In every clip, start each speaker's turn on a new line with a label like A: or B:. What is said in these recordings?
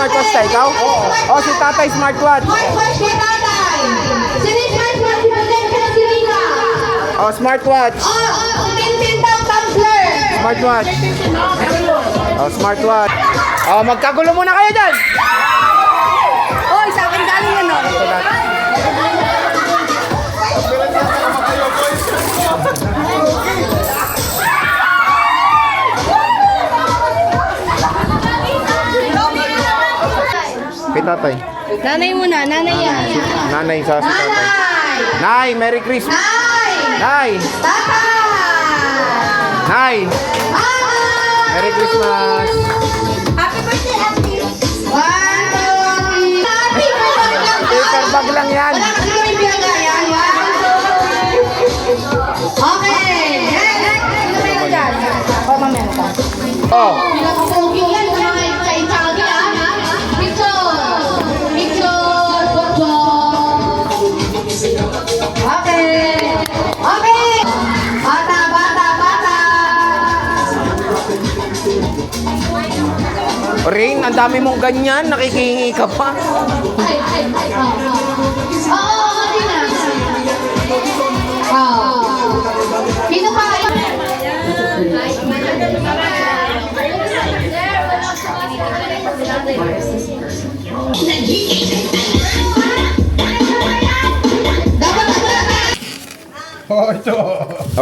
A: smartwatch tayo? Ikaw? Oo. Oh, si tatay smartwatch.
B: Smartwatch kay tatay. Sino smartwatch? Si Rina.
A: Oh, smartwatch.
B: Tintin daw tumbler.
A: Smartwatch. Oh, smartwatch. Oh, magkagulo muna kayo dyan.
B: Oy, sa akin galing yan, no?
A: Kay tatay.
B: Nanay muna, nanay yan.
A: Nanay sa si tatay.
B: Nanay!
A: Nay, Merry Christmas.
B: Nay!
A: Nay.
B: Tatay!
A: Nay.
B: Mama!
A: Merry Christmas.
B: Happy birthday, Auntie! 1, 2, 3. Happy birthday!
A: Paper bag lang yan.
B: Wala kasi kami pinagayan. 1, 2, 3. Okay! Next! Sino meron dyan? O, mamaya pa.
A: Oh.
B: Pinakapogi yan sa mga kaitsagi, ah. Picture! Picture! Good job! Okay! Okay! Bata, bata, bata!
A: Rain, ang dami mong ganyan. Nakikihingi ka pa.
B: Ay. Oo, hindi na. Oo. Sino pa?
A: Oh, ito.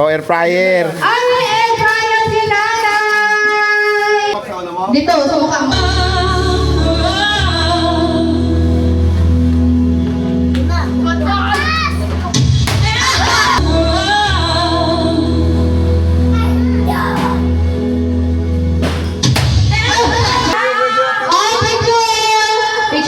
A: Oh, air fryer.
B: Ay, air fryer si nanay! Dito, sa mukha mo.